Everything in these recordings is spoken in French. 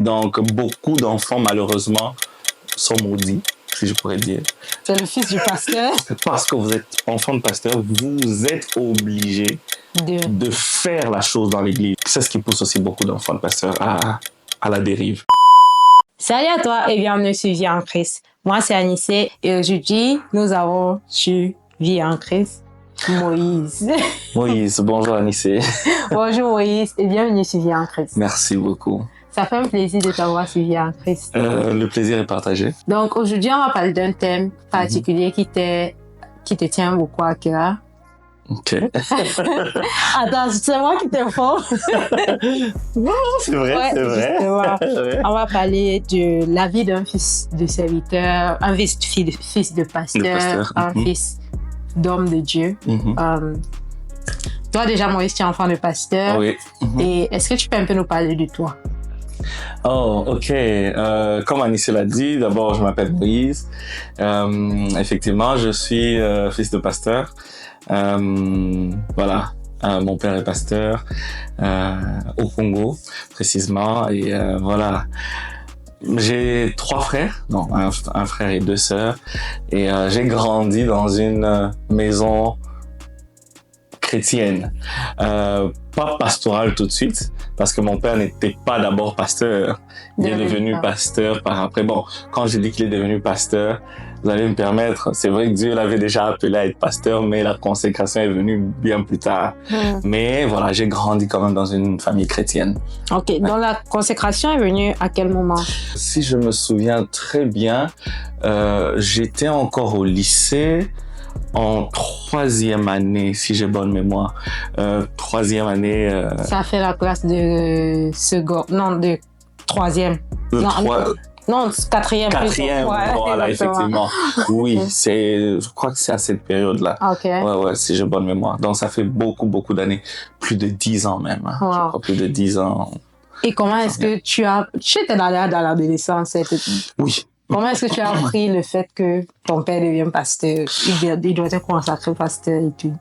Donc, beaucoup d'enfants, malheureusement, sont maudits, si je pourrais dire. C'est le fils du pasteur. Parce que vous êtes enfant de pasteur, vous êtes obligé de faire la chose dans l'église. C'est ce qui pousse aussi beaucoup d'enfants de pasteur à la dérive. Salut à toi et bienvenue sur Vie en Christ. Moi, c'est Anissé et aujourd'hui, nous avons sur Vie en Christ Moïse. Moïse, bonjour Anissé. Bonjour Moïse et bienvenue sur Vie en Christ. Merci beaucoup. Ça fait un plaisir de t'avoir sur Vie en Christ. Le plaisir est partagé. Donc aujourd'hui, on va parler d'un thème particulier qui te tient beaucoup à cœur. Ok. Attends, c'est moi qui t'informe. Non, c'est vrai, Ouais, c'est vrai. Justement, on va parler de la vie d'un fils de serviteur, un fils de pasteur, un fils d'homme de Dieu. Toi, déjà, Moïse, tu es enfant de pasteur. Oui. Et est-ce que tu peux un peu nous parler de toi? Oh, ok. Comme Anissé l'a dit, d'abord, je m'appelle Moïse. Effectivement, je suis fils de pasteur. Voilà. Mon père est pasteur au Congo, précisément. Et voilà. J'ai 3 frères, non, un frère et 2 sœurs. Et j'ai grandi dans une maison chrétienne. Pas pastorale tout de suite, parce que mon père n'était pas d'abord pasteur. Il est devenu pasteur par après. Bon, quand je dis qu'il est devenu pasteur, vous allez me permettre, c'est vrai que Dieu l'avait déjà appelé à être pasteur, mais la consécration est venue bien plus tard. Mais voilà, j'ai grandi quand même dans une famille chrétienne. Ok, donc la consécration est venue à quel moment? Si je me souviens très bien, j'étais encore au lycée, en 3e année, si j'ai bonne mémoire. 3e année. Ça fait la classe de seconde, non, de 3e. Non, 4e. 4e, voilà, effectivement. Oui, je crois que c'est à cette période-là. Ok. Ouais, si j'ai bonne mémoire. Donc, ça fait beaucoup d'années. Plus de 10 ans même. Hein. Wow. Je crois plus de 10 ans. Et comment est-ce que tu étais dans l'adolescence? Oui. Comment est-ce que tu as appris le fait que ton père devient pasteur? Il doit être consacré pasteur et tout.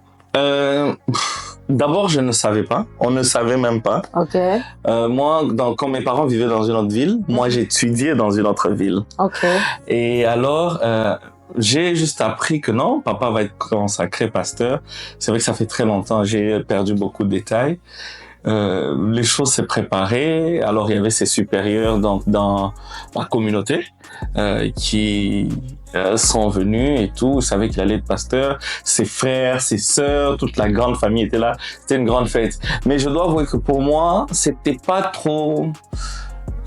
D'abord, je ne savais pas. On ne savait même pas. Ok. Moi, quand mes parents vivaient dans une autre ville, moi, j'étudiais dans une autre ville. Ok. Et alors, j'ai juste appris que non, papa va être consacré pasteur. C'est vrai que ça fait très longtemps, j'ai perdu beaucoup de détails. Les choses s'est préparées. Alors, il y avait ses supérieurs dans la communauté qui sont venus et tout. Ils savaient qu'il allait être pasteur. Ses frères, ses sœurs, toute la grande famille était là. C'était une grande fête. Mais je dois avouer que pour moi, c'était pas trop...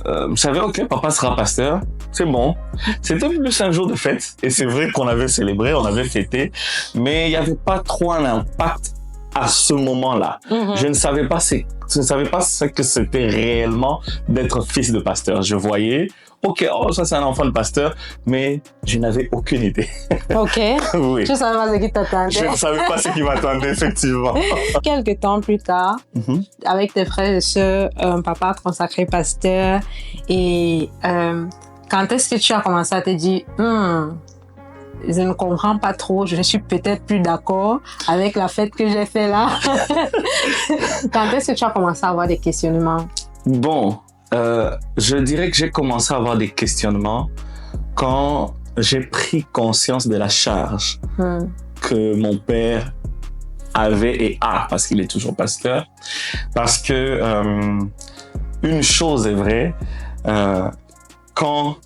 je savais, ok, papa sera pasteur. C'est bon. C'était plus un jour de fête. Et c'est vrai qu'on avait célébré, on avait fêté. Mais il n'y avait pas trop un impact à ce moment-là. Je ne savais pas ce que c'était réellement d'être fils de pasteur. Je voyais, ok, ça c'est un enfant de pasteur, mais je n'avais aucune idée. Ok. Oui. Tu savais pas ce qui t'attendait. Je ne savais pas ce qui m'attendait, effectivement. Quelques temps plus tard, avec tes frères et sœurs, papa consacré pasteur, et quand est-ce que tu as commencé à te dire, je ne comprends pas trop, je ne suis peut-être plus d'accord avec la fête que j'ai fait là. Quand est-ce que tu as commencé à avoir des questionnements? Bon, je dirais que j'ai commencé à avoir des questionnements quand j'ai pris conscience de la charge que mon père avait et a, parce qu'il est toujours pasteur. Parce que une chose est vraie, quand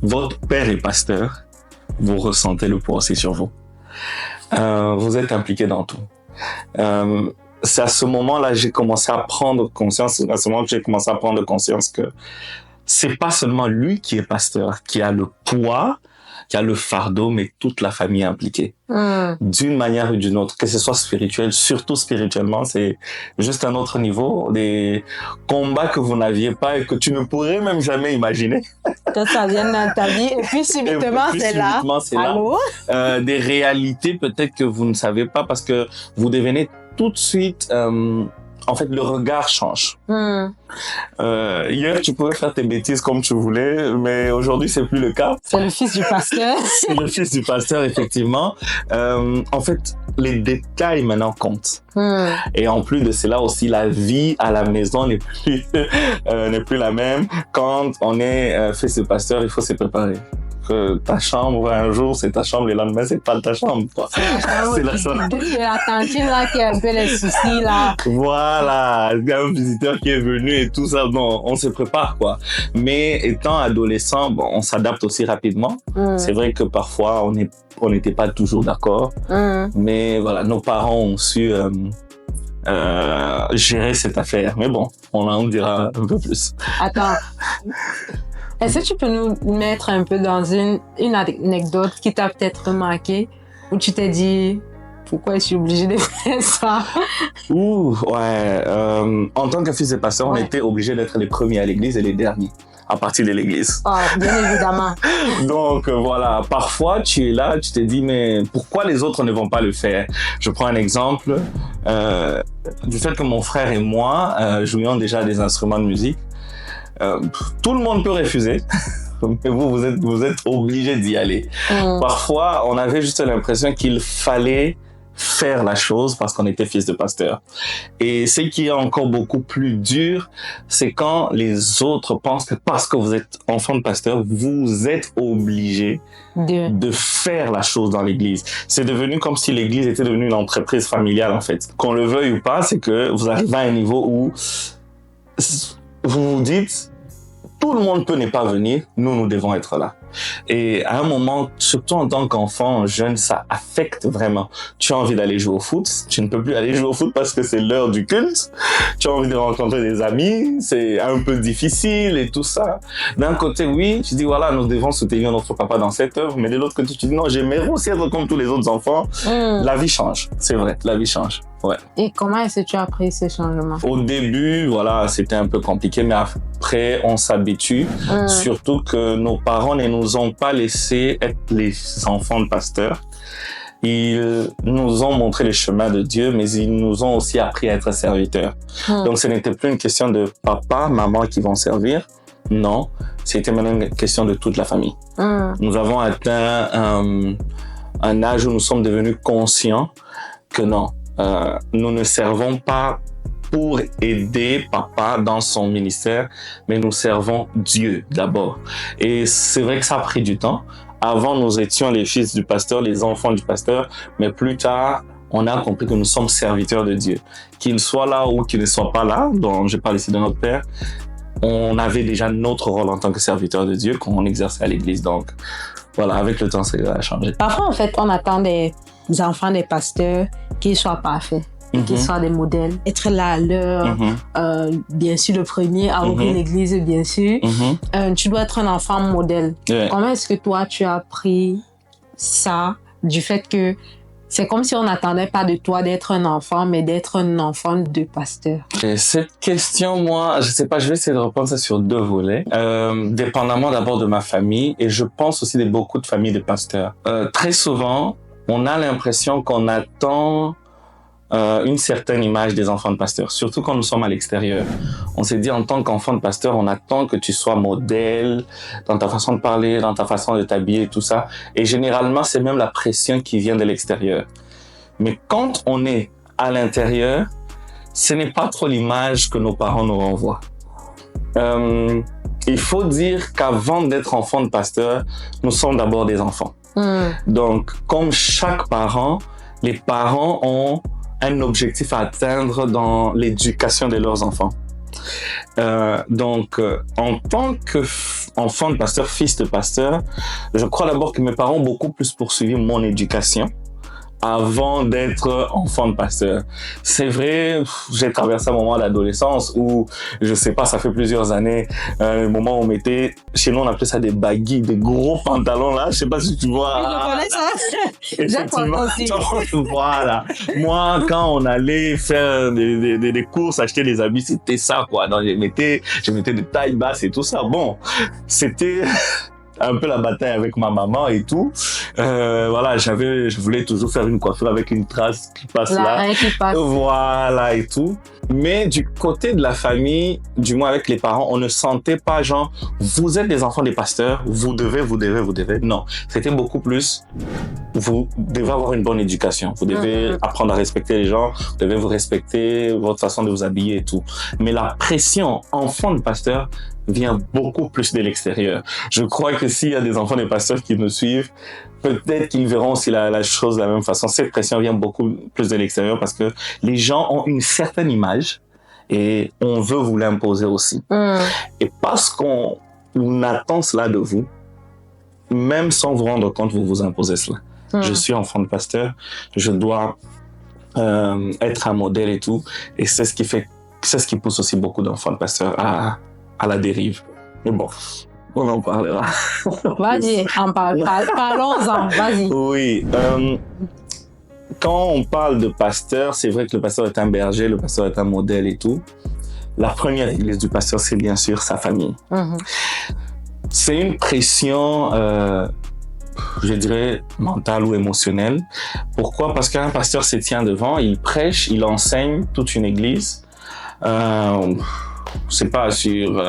votre père est pasteur, vous ressentez le poids aussi sur vous. Vous êtes impliqué dans tout. C'est à ce moment-là que j'ai commencé à prendre conscience, que c'est pas seulement lui qui est pasteur, qui a le poids, qui a le fardeau, mais toute la famille est impliquée. D'une manière ou d'une autre, que ce soit spirituel, surtout spirituellement, c'est juste un autre niveau, des combats que vous n'aviez pas et que tu ne pourrais même jamais imaginer. Que ça vienne dans ta vie et puis subitement c'est là. Allô? Des réalités peut-être que vous ne savez pas parce que vous devenez tout de suite en fait, le regard change. Hier, tu pouvais faire tes bêtises comme tu voulais, mais aujourd'hui, c'est plus le cas. C'est le fils du pasteur. C'est le fils du pasteur, effectivement. En fait, les détails maintenant comptent. Et en plus de cela aussi, la vie à la maison n'est plus la même. Quand on est fils de pasteur, il faut se préparer. Que ta chambre, un jour, c'est ta chambre, le lendemain, c'est pas ta chambre, quoi. C'est la chambre. C'est la cantine, là, qui a un peu les soucis, là. Voilà. Il y a un visiteur qui est venu et tout ça. Bon, on se prépare, quoi. Mais étant adolescent, bon, on s'adapte aussi rapidement. C'est vrai que parfois, on n'était pas toujours d'accord. Mais voilà, nos parents ont su, gérer cette affaire. Mais bon, on en dira un peu plus. Attends. Est-ce que tu peux nous mettre un peu dans une anecdote qui t'a peut-être marqué, où tu t'es dit, pourquoi je suis obligé de faire ça? En tant que fils de pasteur, on était obligé d'être les premiers à l'église et les derniers à partir de l'église. Bien évidemment. Donc voilà, parfois tu es là, tu te dis, mais pourquoi les autres ne vont pas le faire? Je prends un exemple du fait que mon frère et moi jouions déjà des instruments de musique. Tout le monde peut refuser, mais vous êtes obligé d'y aller. Parfois, on avait juste l'impression qu'il fallait faire la chose parce qu'on était fils de pasteur. Et ce qui est encore beaucoup plus dur, c'est quand les autres pensent que parce que vous êtes enfant de pasteur, vous êtes obligé de faire la chose dans l'église. C'est devenu comme si l'église était devenue une entreprise familiale, en fait. Qu'on le veuille ou pas, c'est que vous arrivez à un niveau où vous vous dites, tout le monde peut ne pas venir, nous devons être là. Et à un moment, surtout en tant qu'enfant jeune, ça affecte vraiment. Tu as envie d'aller jouer au foot, tu ne peux plus aller jouer au foot parce que c'est l'heure du culte. Tu as envie de rencontrer des amis, c'est un peu difficile et tout ça. D'un côté, oui, tu dis voilà, nous devons soutenir notre papa dans cette œuvre, mais de l'autre côté, tu dis non, j'aimerais aussi être comme tous les autres enfants. La vie change, c'est vrai, la vie change. Ouais. Et comment est-ce que tu as pris ces changements? Au début, voilà, c'était un peu compliqué, mais après, on s'habitue. Surtout que nos parents ne nous ont pas laissé être les enfants de pasteurs. Ils nous ont montré le chemin de Dieu, mais ils nous ont aussi appris à être serviteurs. Donc, ce n'était plus une question de papa, maman qui vont servir. Non, c'était maintenant une question de toute la famille. Nous avons atteint un âge où nous sommes devenus conscients que non, nous ne servons pas pour aider papa dans son ministère, mais nous servons Dieu d'abord. Et c'est vrai que ça a pris du temps. Avant, nous étions les fils du pasteur, les enfants du pasteur, mais plus tard, on a compris que nous sommes serviteurs de Dieu. Qu'il soit là ou qu'il ne soit pas là, dont je parle ici de notre Père, on avait déjà notre rôle en tant que serviteur de Dieu qu'on exerçait à l'église. Donc, voilà, avec le temps, ça a changé. Parfois, en fait, on attend des enfants des pasteurs qu'ils soient parfaits. Qu'ils soient des modèles, être là à l'heure, bien sûr le premier à ouvrir l'église, bien sûr. Tu dois être un enfant modèle. Comment est-ce que toi, tu as pris ça du fait que c'est comme si on n'attendait pas de toi d'être un enfant, mais d'être un enfant de pasteur? Et cette question, moi, je sais pas, je vais essayer de reprendre ça sur deux volets. Dépendamment d'abord de ma famille, et je pense aussi de beaucoup de familles de pasteurs. Très souvent, on a l'impression qu'on attend une certaine image des enfants de pasteur, surtout quand nous sommes à l'extérieur. On s'est dit en tant qu'enfant de pasteur, on attend que tu sois modèle dans ta façon de parler, dans ta façon de t'habiller et tout ça. Et généralement, c'est même la pression qui vient de l'extérieur. Mais quand on est à l'intérieur, ce n'est pas trop l'image que nos parents nous renvoient. Il faut dire qu'avant d'être enfant de pasteur, nous sommes d'abord des enfants. Donc, comme chaque parent, les parents ont un objectif à atteindre dans l'éducation de leurs enfants. Donc, en tant qu'enfant de pasteur, fils de pasteur, je crois d'abord que mes parents ont beaucoup plus poursuivi mon éducation avant d'être enfant de pasteur. C'est vrai, j'ai traversé un moment d'adolescence où, je sais pas, ça fait plusieurs années, le moment où on mettait, chez nous on appelait ça des baggy, des gros pantalons là, je sais pas si tu vois. Oui, je connais ça. Effectivement, aussi. Voilà. Moi, quand on allait faire des courses, acheter des habits, c'était ça quoi. Donc, je mettais des tailles basses et tout ça. Bon, c'était un peu la bataille avec ma maman et tout. Voilà, je voulais toujours faire une coiffure avec une trace qui passe là. Qui passe. Voilà, et tout. Mais du côté de la famille, du moins avec les parents, on ne sentait pas genre, vous êtes des enfants des pasteurs, vous devez. Non, c'était beaucoup plus, vous devez avoir une bonne éducation. Vous devez apprendre à respecter les gens, vous devez vous respecter, votre façon de vous habiller et tout. Mais la pression enfant de pasteur vient beaucoup plus de l'extérieur. Je crois que s'il y a des enfants des pasteurs qui nous suivent, peut-être qu'ils verront aussi la chose de la même façon. Cette pression vient beaucoup plus de l'extérieur parce que les gens ont une certaine image et on veut vous l'imposer aussi. Et parce qu'on attend cela de vous, même sans vous rendre compte, vous vous imposez cela. Je suis enfant de pasteur, je dois être un modèle et tout. Et c'est ce qui pousse aussi beaucoup d'enfants de pasteurs à la dérive. Mais bon, on en parlera. Vas-y, parlons-en, vas-y. Oui. Quand on parle de pasteur, c'est vrai que le pasteur est un berger, le pasteur est un modèle et tout. La première église du pasteur, c'est bien sûr sa famille. C'est une pression, je dirais, mentale ou émotionnelle. Pourquoi? Parce qu'un pasteur se tient devant, il prêche, il enseigne toute une église. C'est pas sur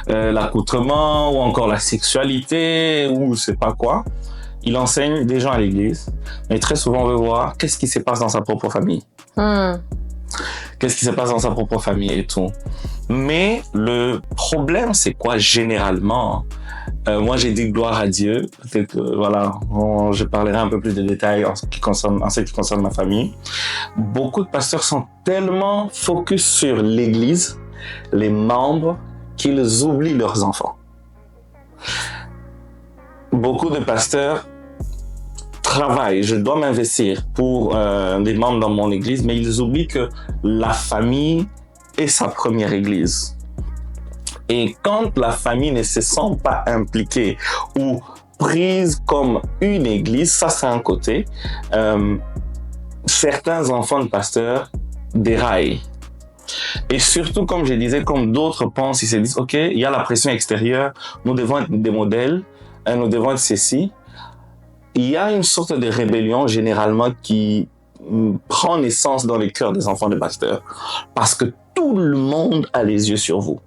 l'accoutrement ou encore la sexualité ou je sais pas quoi. Il enseigne des gens à l'église, mais très souvent on veut voir qu'est-ce qui se passe dans sa propre famille. Qu'est-ce qui se passe dans sa propre famille et tout. Mais le problème, c'est quoi généralement? Moi, j'ai dit gloire à Dieu. Peut-être que, voilà, je parlerai un peu plus de détails en ce qui concerne ma famille. Beaucoup de pasteurs sont tellement focus sur l'église, les membres, qu'ils oublient leurs enfants. Beaucoup de pasteurs travaillent, je dois m'investir pour des membres dans mon église, mais ils oublient que la famille est sa première église. Et quand la famille ne se sent pas impliquée ou prise comme une église, ça c'est un côté, certains enfants de pasteurs déraillent. Et surtout, comme je disais, comme d'autres pensent, ils se disent, OK, il y a la pression extérieure, nous devons être des modèles, nous devons être ceci. Il y a une sorte de rébellion généralement qui prend naissance dans les cœurs des enfants de pasteurs parce que tout le monde a les yeux sur vous.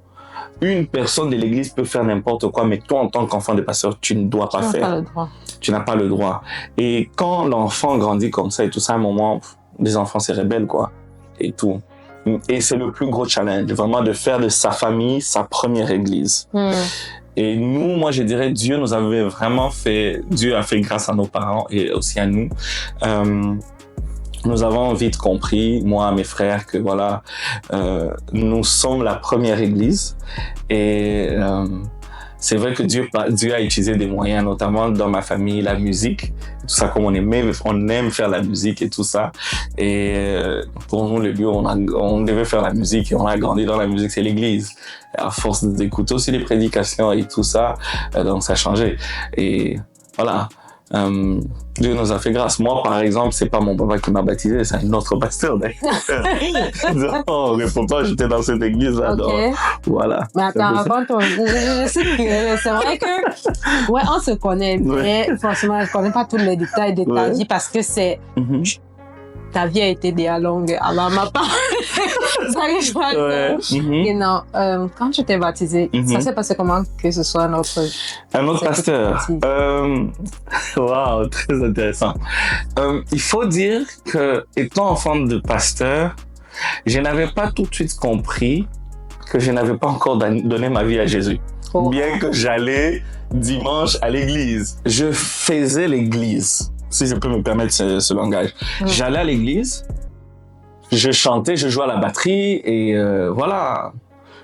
Une personne de l'église peut faire n'importe quoi, mais toi, en tant qu'enfant de pasteur, tu ne dois pas faire. Tu n'as pas le droit. Et quand l'enfant grandit comme ça et tout ça, à un moment, les enfants se rebellent, quoi. Et tout. Et c'est le plus gros challenge, vraiment de faire de sa famille sa première église. Et nous, moi, je dirais, Dieu a fait grâce à nos parents et aussi à nous. Nous avons vite compris, moi, mes frères, que voilà, nous sommes la première église. Et c'est vrai que Dieu a utilisé des moyens, notamment dans ma famille, la musique, tout ça, comme on aime faire la musique et tout ça. Et pour nous, le lieu où on devait faire la musique et on a grandi dans la musique, c'est l'église. Et à force d'écouter aussi les prédications et tout ça, donc ça a changé. Et voilà. Dieu nous a fait grâce. Moi, par exemple, c'est pas mon papa qui m'a baptisé, c'est un autre pasteur d'ailleurs. Non, mais pourtant, j'étais dans cette église-là. Okay. Donc, voilà. Mais attends, raconte, je sais que c'est vrai que, ouais, on se connaît, mais forcément, je connais pas tous les détails de ta vie parce que c'est, ta vie a été déjà longue. Alors, ma part, ça arrive pas. Et non, quand tu t'es baptisé, ça s'est passé comment que ce soit un autre pasteur? Wow, très intéressant. Il faut dire que, étant enfant de pasteur, je n'avais pas tout de suite compris que je n'avais pas encore donné ma vie à Jésus. Bien que j'allais dimanche à l'église. Je faisais l'église, si je peux me permettre ce langage. J'allais à l'église, je chantais, je jouais à la batterie et voilà,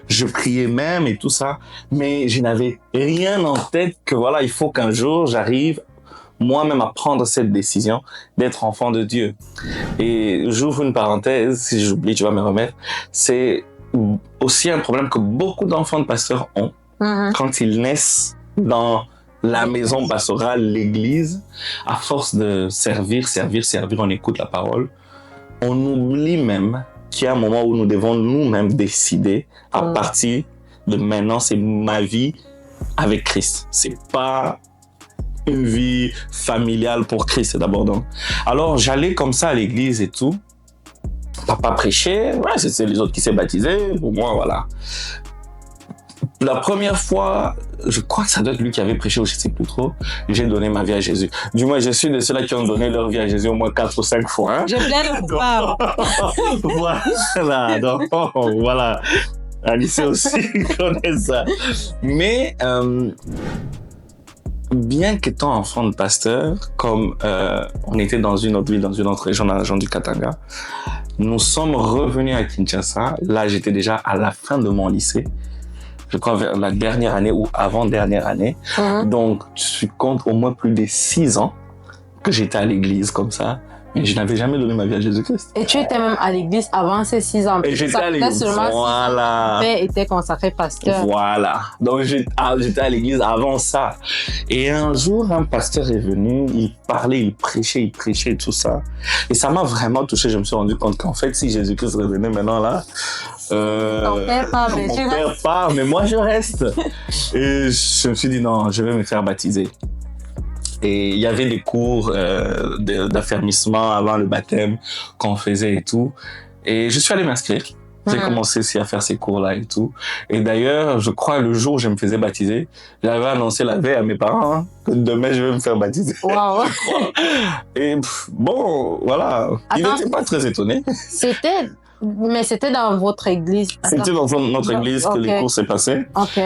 je priais même et tout ça, mais je n'avais rien en tête que voilà, il faut qu'un jour j'arrive moi-même à prendre cette décision d'être enfant de Dieu. Et j'ouvre une parenthèse, si j'oublie, tu vas me remettre, c'est aussi un problème que beaucoup d'enfants de pasteurs ont quand ils naissent dans la maison pastorale, l'église, à force de servir, on écoute la parole, on oublie même qu'il y a un moment où nous devons nous-mêmes décider à partir de maintenant, c'est ma vie avec Christ. C'est pas une vie familiale pour Christ d'abord. Donc. Alors, j'allais comme ça à l'église et tout. Papa prêchait, ouais, c'est les autres qui s'est baptisé. Pour moi, voilà. La première fois, je crois que ça doit être lui qui avait prêché ou je sais plus trop, j'ai donné ma vie à Jésus. Du moins, je suis de ceux-là qui ont donné leur vie à Jésus au moins 4 ou 5 fois. Hein? Je plaide pas. Voilà, donc, voilà. Alice aussi connaît ça. Mais, bien qu'étant enfant de pasteur, comme on était dans une autre ville, dans une autre région, dans la région du Katanga, nous sommes revenus à Kinshasa. Là, j'étais déjà à la fin de mon lycée. Je crois vers la dernière année ou avant-dernière année. Donc, je compte au moins plus de 6 ans que j'étais à l'église comme ça. Mais je n'avais jamais donné ma vie à Jésus-Christ. Et tu étais même à l'église avant ces 6 ans. Et j'étais à l'église. Voilà. Mon père était consacré pasteur. Voilà. Donc, j'étais à l'église avant ça. Et un jour, un pasteur est venu, il parlait, il prêchait et tout ça. Et ça m'a vraiment touché. Je me suis rendu compte qu'en fait, si Jésus-Christ revenait maintenant là, on perd pas, mais moi je reste. Et je me suis dit non, je vais me faire baptiser. Et il y avait des cours d'affermissement avant le baptême qu'on faisait et tout. Et je suis allé m'inscrire. J'ai commencé aussi à faire ces cours-là et tout. Et d'ailleurs, je crois le jour où je me faisais baptiser, j'avais annoncé la veille à mes parents que demain je vais me faire baptiser. Wow. Et bon, voilà. Ils n'étaient pas très étonnés. Mais c'était dans votre église. C'était dans notre église que les cours s'est passé. Ok.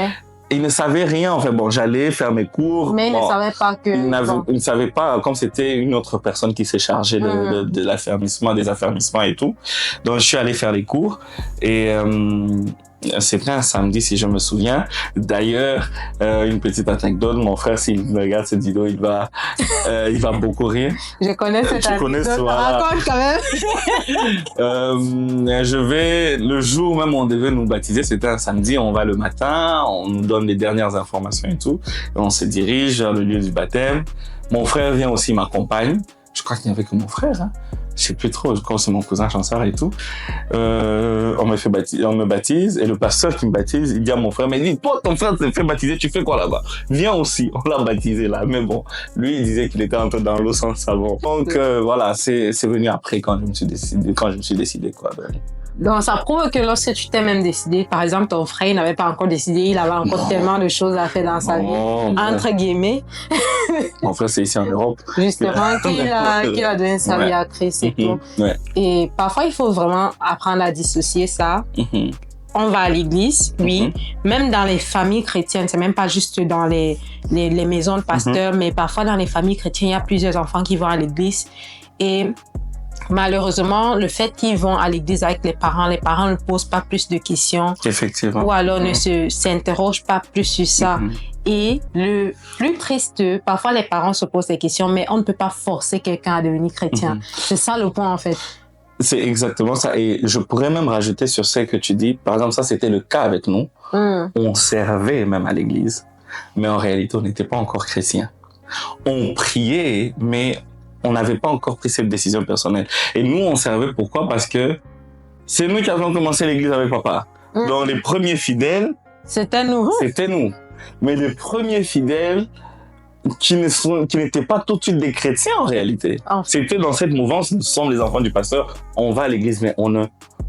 Ils ne savaient rien, en fait. Bon, j'allais faire mes cours. Mais ils ne savaient pas que... Ils ne savaient pas, comme c'était une autre personne qui s'est chargée de l'affermissement, des affermissements et tout. Donc, je suis allé faire les cours. Et c'était un samedi, si je me souviens. D'ailleurs, une petite anecdote, mon frère, s'il regarde cette vidéo, il va beaucoup rire. Je connais cette anecdote. Voilà. Raconte quand même. Le jour même où on devait nous baptiser, c'était un samedi, on va le matin, on nous donne les dernières informations et tout, et on se dirige vers le lieu du baptême. Mon frère vient aussi, m'accompagne. Je crois qu'il n'y avait que mon frère, hein. Je sais plus trop, je crois que c'est mon cousin Chansard et tout. On me baptise, et le pasteur qui me baptise, il dit à mon frère, mais dis, toi, ton frère s'est fait baptiser, tu fais quoi là-bas? Viens aussi, on l'a baptisé là. Mais bon, lui, il disait qu'il était entré dans l'eau sans savon. Donc, voilà, c'est venu après quand je me suis décidé, quoi. Donc, ça prouve que lorsque tu t'es même décidé, par exemple, ton frère n'avait pas encore décidé, il avait encore tellement de choses à faire dans sa vie, entre guillemets. Mon frère, c'est ici en Europe. Justement, qu'il a donné sa vie à Christ et tout. Ouais. Et parfois, il faut vraiment apprendre à dissocier ça. On va à l'église, oui. Même dans les familles chrétiennes, c'est même pas juste dans les maisons de pasteurs, mais parfois dans les familles chrétiennes, il y a plusieurs enfants qui vont à l'église. Et malheureusement, le fait qu'ils vont à l'église avec les parents ne posent pas plus de questions. Effectivement. Ou alors ne s'interrogent pas plus sur ça. Et le plus triste, parfois les parents se posent des questions, mais on ne peut pas forcer quelqu'un à devenir chrétien. C'est ça le point en fait. C'est exactement ça. Et je pourrais même rajouter sur ce que tu dis. Par exemple, ça c'était le cas avec nous. On servait même à l'église, mais en réalité, on n'était pas encore chrétiens. On priait, mais on n'avait pas encore pris cette décision personnelle. Et nous, on servait pourquoi? Parce que c'est nous qui avions commencé l'église avec papa. Donc, les premiers fidèles... C'était nous. C'était nous. Mais les premiers fidèles qui n'étaient pas tout de suite des chrétiens en réalité. C'était dans cette mouvance, nous sommes les enfants du pasteur, on va à l'église, mais on ne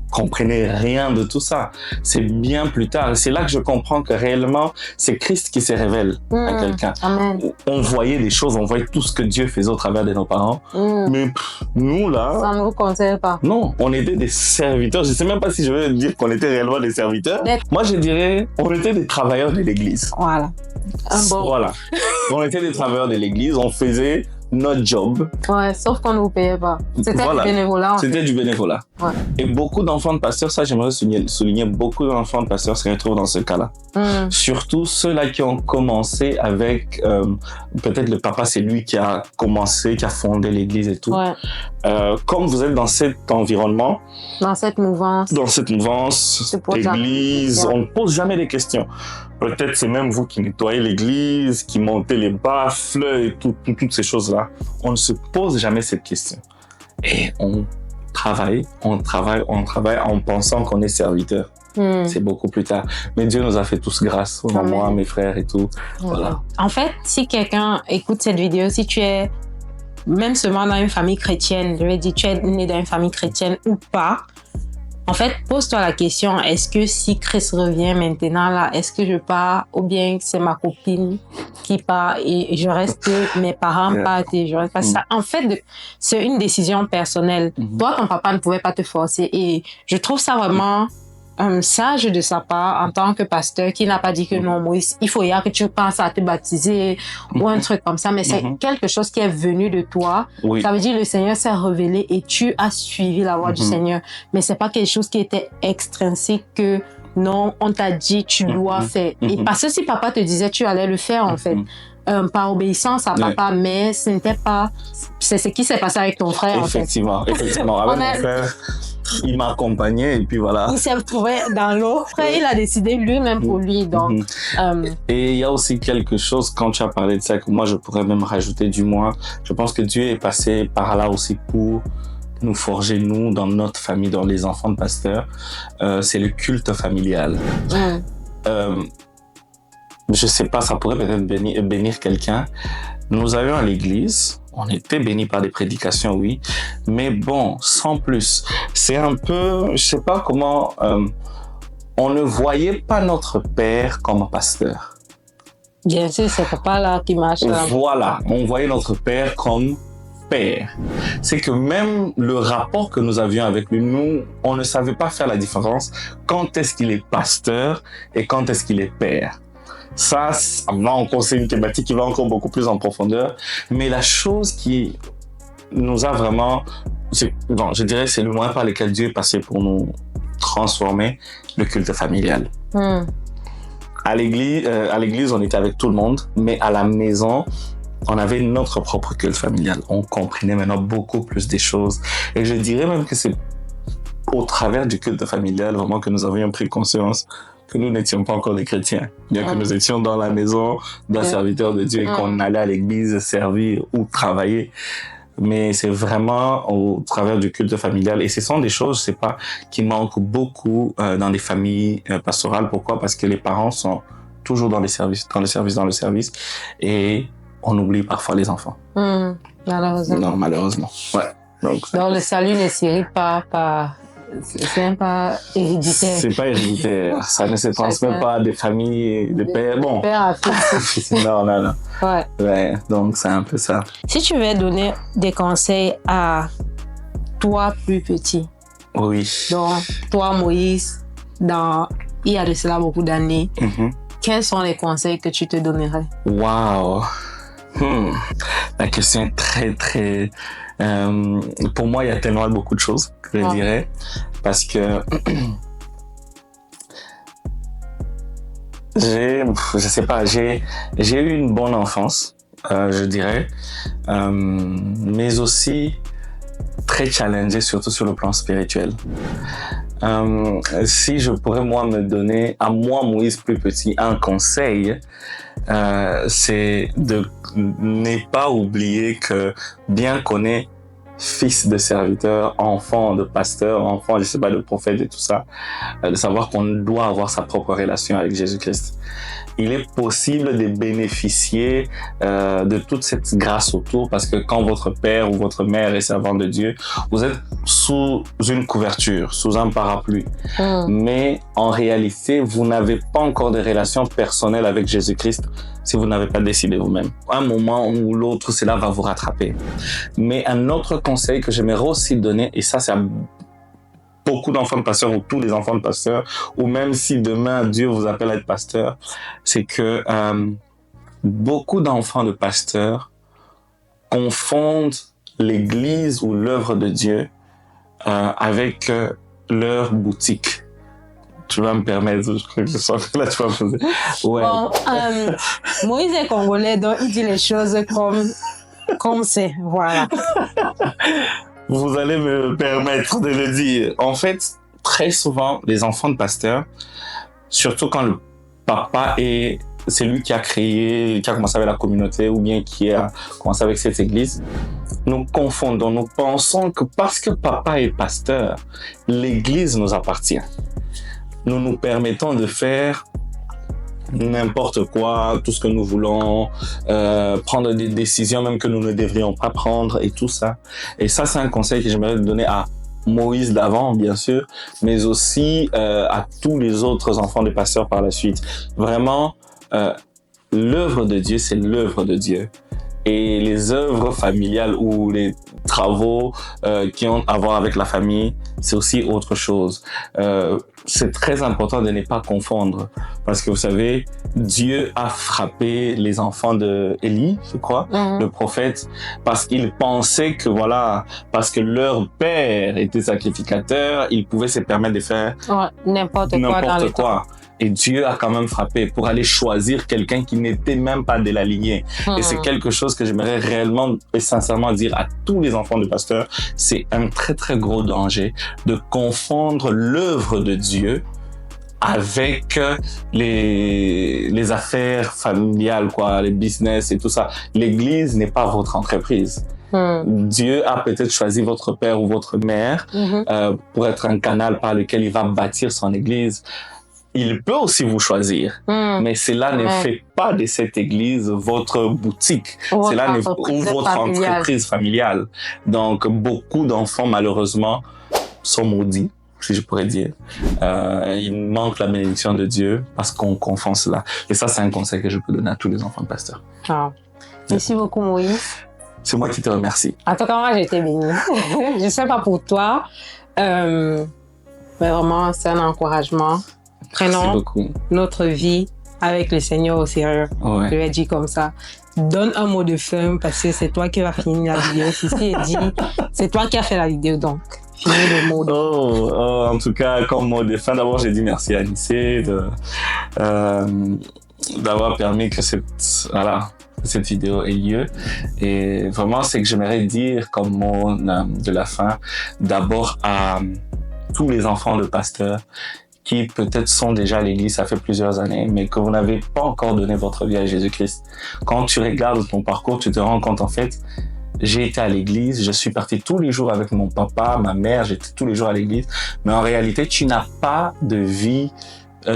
comprenait rien de tout ça. C'est bien plus tard. C'est là que je comprends que réellement, c'est Christ qui se révèle à quelqu'un. Amen. On voyait des choses, on voyait tout ce que Dieu faisait au travers de nos parents. Mais nous, là... Ça ne vous concerne pas. Non, on était des serviteurs. Je ne sais même pas si je veux dire qu'on était réellement des serviteurs. Moi, je dirais, on était des travailleurs de l'église. Voilà. Voilà. On était des travailleurs de l'église, on faisait notre job. Ouais, sauf qu'on ne vous payait pas. C'était du bénévolat. C'était du bénévolat. Ouais. Et beaucoup d'enfants de pasteurs, ça j'aimerais souligner, beaucoup d'enfants de pasteurs se retrouvent dans ce cas-là. Surtout ceux-là qui ont commencé avec, peut-être le papa, c'est lui qui a commencé, qui a fondé l'église et tout. Ouais. Comme vous êtes dans cet environnement, dans cette mouvance, église, on ne pose jamais des questions. Peut-être c'est même vous qui nettoyez l'église, qui montez les baffles et toutes ces choses-là. On ne se pose jamais cette question. Et on travaille en pensant qu'on est serviteur. C'est beaucoup plus tard. Mais Dieu nous a fait tous grâce, moi, mes frères et tout. Voilà. En fait, si quelqu'un écoute cette vidéo, si tu es même seulement dans une famille chrétienne, je vais dire, tu es né dans une famille chrétienne ou pas, en fait, pose-toi la question, est-ce que si Christ revient maintenant, là, est-ce que je pars ou bien c'est ma copine qui part et je reste, mes parents partent et je reste pas ça. En fait, c'est une décision personnelle. Toi, ton papa ne pouvait pas te forcer et je trouve ça vraiment sage de sa part en tant que pasteur qui n'a pas dit que non, Moïse, il faut y que tu penses à te baptiser ou un truc comme ça, mais c'est quelque chose qui est venu de toi. Ça veut dire le Seigneur s'est révélé et tu as suivi la voie du Seigneur. Mais c'est pas quelque chose qui était extrinsèque que non, on t'a dit tu dois faire. Et parce que si papa te disait tu allais le faire en fait. Par obéissance à papa, mais ce n'était pas... C'est ce qui s'est passé avec ton frère, effectivement, en fait. Effectivement, avec mon frère, il m'a accompagné et puis voilà. Il s'est retrouvé dans l'eau. Après, il a décidé lui-même pour lui, donc... Et il y a aussi quelque chose, quand tu as parlé de ça, que moi, je pourrais même rajouter du moins. Je pense que Dieu est passé par là aussi pour nous forger, nous, dans notre famille, dans les enfants de pasteurs. C'est le culte familial. Je sais pas, ça pourrait peut-être bénir quelqu'un. Nous allions à l'église, on était bénis par des prédications, oui, mais bon, sans plus. C'est un peu, je sais pas comment, on ne voyait pas notre père comme un pasteur. Bien sûr, c'est pas là qui marche. Voilà, on voyait notre père comme père. C'est que même le rapport que nous avions avec lui, nous, on ne savait pas faire la différence quand est-ce qu'il est pasteur et quand est-ce qu'il est père. Ça va encore, c'est une thématique qui va encore beaucoup plus en profondeur. Mais la chose qui nous a vraiment, bon, je dirais, c'est le moyen par lequel Dieu est passé pour nous transformer, le culte familial. À l'église, on était avec tout le monde, mais à la maison, on avait notre propre culte familial. On comprenait maintenant beaucoup plus des choses. Et je dirais même que c'est au travers du culte familial vraiment que nous avions pris conscience que nous n'étions pas encore des chrétiens, bien que nous étions dans la maison d'un serviteur de Dieu et qu'on allait à l'église servir ou travailler. Mais c'est vraiment au travers du culte familial. Et ce sont des choses, je sais pas, qui manquent beaucoup dans les familles pastorales. Pourquoi? Parce que les parents sont toujours dans le service. Et on oublie parfois les enfants. Malheureusement. Non, malheureusement. Ouais. Donc le salut ne s'hérite pas... C'est même pas héréditaire. C'est pas héréditaire. Ça ne se transmet pas des familles, de pères. Bon. Père à fils. Non. Ouais. Donc, c'est un peu ça. Si tu veux donner des conseils à toi plus petit. Oui. Donc, toi, Moïse, il y a de cela beaucoup d'années. Quels sont les conseils que tu te donnerais? Wow. La question est très, très... pour moi, il y a tellement beaucoup de choses que je dirais. Parce que... je sais pas, j'ai eu une bonne enfance, je dirais. Mais aussi très challengée, surtout sur le plan spirituel. Si je pourrais, moi, me donner, à moi, Moïse plus petit, un conseil, c'est de ne pas oublier que bien qu'on est fils de serviteur, enfant de pasteur, enfant, je sais pas, de prophète et tout ça, de savoir qu'on doit avoir sa propre relation avec Jésus-Christ. Il est possible de bénéficier de toute cette grâce autour parce que quand votre père ou votre mère est servant de Dieu, vous êtes sous une couverture, sous un parapluie. Mais en réalité, vous n'avez pas encore de relation personnelle avec Jésus-Christ si vous n'avez pas décidé vous-même. Un moment ou l'autre, cela va vous rattraper. Mais un autre conseil que j'aimerais aussi donner, et ça c'est à beaucoup d'enfants de pasteurs ou tous les enfants de pasteurs, ou même si demain Dieu vous appelle à être pasteur, c'est que beaucoup d'enfants de pasteurs confondent l'église ou l'œuvre de Dieu avec leur boutique. Tu vas me permettre, je crois que là tu vas me poser. Ouais. Bon, Moïse est congolais, donc il dit les choses comme c'est, voilà. Vous allez me permettre de le dire. En fait, très souvent, les enfants de pasteurs, surtout quand le papa c'est lui qui a commencé avec la communauté ou bien qui a commencé avec cette église, nous confondons, nous pensons que parce que papa est pasteur, l'église nous appartient. nous permettons de faire n'importe quoi, tout ce que nous voulons, prendre des décisions même que nous ne devrions pas prendre et tout ça. Et ça, c'est un conseil que j'aimerais donner à Moïse d'avant, bien sûr, mais aussi à tous les autres enfants des pasteurs par la suite. Vraiment, l'œuvre de Dieu, c'est l'œuvre de Dieu. Et les œuvres familiales ou les travaux qui ont à voir avec la famille, c'est aussi autre chose. C'est très important de ne pas confondre. Parce que vous savez, Dieu a frappé les enfants de Élie, je crois, le prophète, parce qu'ils pensaient que voilà, parce que leur père était sacrificateur, ils pouvaient se permettre de faire n'importe quoi. Et Dieu a quand même frappé pour aller choisir quelqu'un qui n'était même pas de la lignée. Et c'est quelque chose que j'aimerais réellement et sincèrement dire à tous les enfants de pasteurs. C'est un très, très gros danger de confondre l'œuvre de Dieu avec les affaires familiales, quoi, les business et tout ça. L'Église n'est pas votre entreprise. Dieu a peut-être choisi votre père ou votre mère pour être un canal par lequel il va bâtir son Église. Il peut aussi vous choisir, mais cela ne fait pas de cette église votre boutique, ou votre entreprise familiale. Donc, beaucoup d'enfants, malheureusement, sont maudits, si je pourrais dire. Ils manquent la bénédiction de Dieu parce qu'on confond cela. Et ça, c'est un conseil que je peux donner à tous les enfants de pasteurs. Merci beaucoup, Moïse. C'est moi qui te remercie. En tout cas, moi, j'ai été bénie. Je ne sais pas pour toi, mais vraiment, c'est un encouragement. Prenons notre vie avec le Seigneur au sérieux. Je vais dire comme ça. Donne un mot de fin parce que c'est toi qui vas finir la vidéo. C'est toi qui as fait la vidéo, donc finis le mot. En tout cas, comme mot de fin, d'abord, j'ai dit merci à Anissé d'avoir permis que cette vidéo ait lieu. Et vraiment, c'est que j'aimerais dire comme mot de la fin, d'abord à tous les enfants de pasteurs qui peut-être sont déjà à l'église, ça fait plusieurs années, mais que vous n'avez pas encore donné votre vie à Jésus-Christ. Quand tu regardes ton parcours, tu te rends compte, en fait, j'ai été à l'église, je suis parti tous les jours avec mon papa, ma mère, j'étais tous les jours à l'église, mais en réalité, tu n'as pas de vie,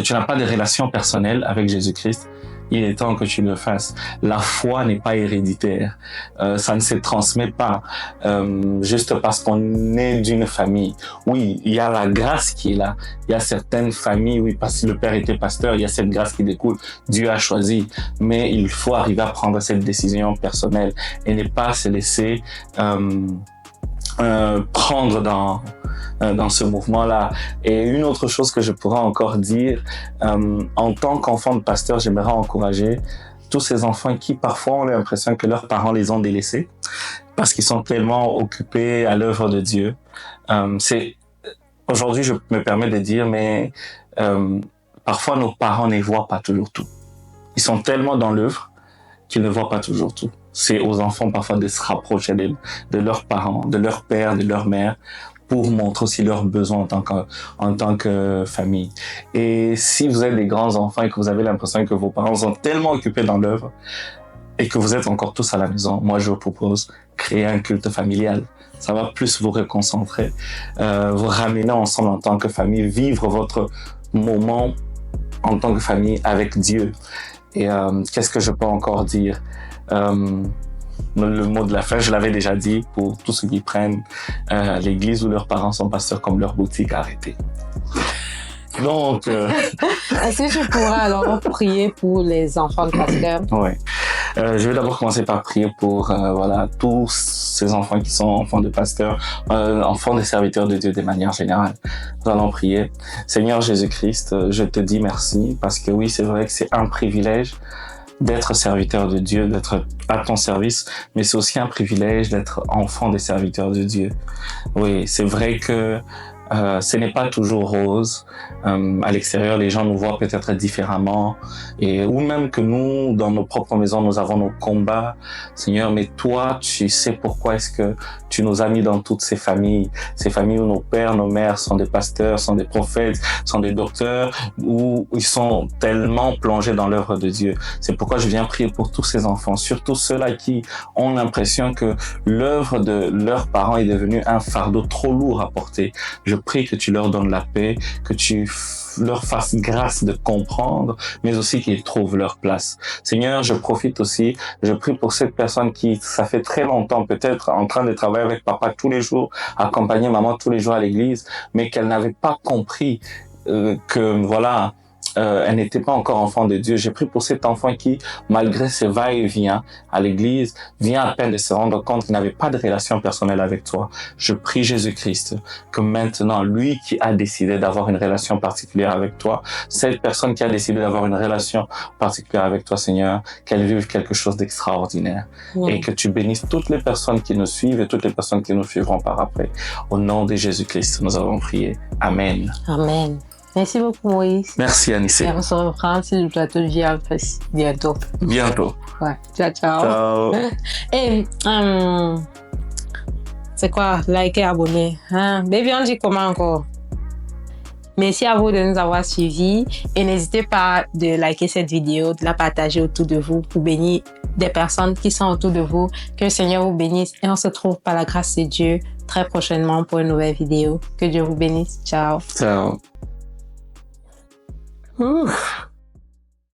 tu n'as pas de relation personnelle avec Jésus-Christ. Il est temps que tu le fasses. La foi n'est pas héréditaire. Ça ne se transmet pas juste parce qu'on est d'une famille. Oui, il y a la grâce qui est là. Il y a certaines familles, oui, parce que le père était pasteur, il y a cette grâce qui découle. Dieu a choisi. Mais il faut arriver à prendre cette décision personnelle et ne pas se laisser prendre dans ce mouvement-là. Et une autre chose que je pourrais encore dire, en tant qu'enfant de pasteur, j'aimerais encourager tous ces enfants qui parfois ont l'impression que leurs parents les ont délaissés parce qu'ils sont tellement occupés à l'œuvre de Dieu. Aujourd'hui, je me permets de dire, mais parfois nos parents ne voient pas toujours tout. Ils sont tellement dans l'œuvre qu'ils ne voient pas toujours tout. C'est aux enfants parfois de se rapprocher de leurs parents, de leur père, de leur mère, pour montrer aussi leurs besoins en tant que famille. Et si vous êtes des grands enfants et que vous avez l'impression que vos parents sont tellement occupés dans l'œuvre et que vous êtes encore tous à la maison, moi je vous propose créer un culte familial. Ça va plus vous reconcentrer, vous ramener ensemble en tant que famille, vivre votre moment en tant que famille avec Dieu. Et qu'est-ce que je peux encore dire? Le mot de la fin, je l'avais déjà dit, pour tous ceux qui prennent l'église où leurs parents sont pasteurs comme leur boutique, arrêtez. Donc... Est-ce que je pourrais alors prier pour les enfants de pasteurs? Oui. Je vais d'abord commencer par prier pour tous ces enfants qui sont enfants de pasteurs, enfants des serviteurs de Dieu de manière générale. Nous allons prier. Seigneur Jésus-Christ, je te dis merci parce que oui, c'est vrai que c'est un privilège d'être serviteur de Dieu, d'être à ton service, mais c'est aussi un privilège d'être enfant des serviteurs de Dieu. Oui, c'est vrai que ce n'est pas toujours rose. À l'extérieur, les gens nous voient peut-être différemment, ou même que nous, dans nos propres maisons, nous avons nos combats. Seigneur, mais toi, tu sais pourquoi est-ce que tu nous as mis dans toutes ces familles où nos pères, nos mères sont des pasteurs, sont des prophètes, sont des docteurs, où ils sont tellement plongés dans l'œuvre de Dieu. C'est pourquoi je viens prier pour tous ces enfants, surtout ceux-là qui ont l'impression que l'œuvre de leurs parents est devenue un fardeau trop lourd à porter. Je prie que tu leur donnes la paix, que tu leur fasses grâce de comprendre, mais aussi qu'ils trouvent leur place. Seigneur, je profite aussi, je prie pour cette personne qui, ça fait très longtemps peut-être, en train de travailler avec papa tous les jours, accompagner maman tous les jours à l'église, mais qu'elle n'avait pas compris que voilà, elle n'était pas encore enfant de Dieu. J'ai prié pour cet enfant qui, malgré ses va-et-vient à l'église, vient à peine de se rendre compte qu'il n'avait pas de relation personnelle avec toi. Je prie Jésus-Christ que maintenant, lui qui a décidé d'avoir une relation particulière avec toi, cette personne qui a décidé d'avoir une relation particulière avec toi, Seigneur, qu'elle vive quelque chose d'extraordinaire. Oui. Et que tu bénisses toutes les personnes qui nous suivent et toutes les personnes qui nous suivront par après. Au nom de Jésus-Christ, nous avons prié. Amen. Amen. Merci beaucoup, Moïse. Merci, Anissé. Et on se reprend si le plateau vient bientôt. Bientôt. Ouais. Ciao, ciao. Ciao. Et, c'est quoi? Liker, abonner. Baby, on dit comment encore? Merci à vous de nous avoir suivis et n'hésitez pas de liker cette vidéo, de la partager autour de vous pour bénir des personnes qui sont autour de vous. Que le Seigneur vous bénisse et on se retrouve par la grâce de Dieu très prochainement pour une nouvelle vidéo. Que Dieu vous bénisse. Ciao. Ciao. Oof.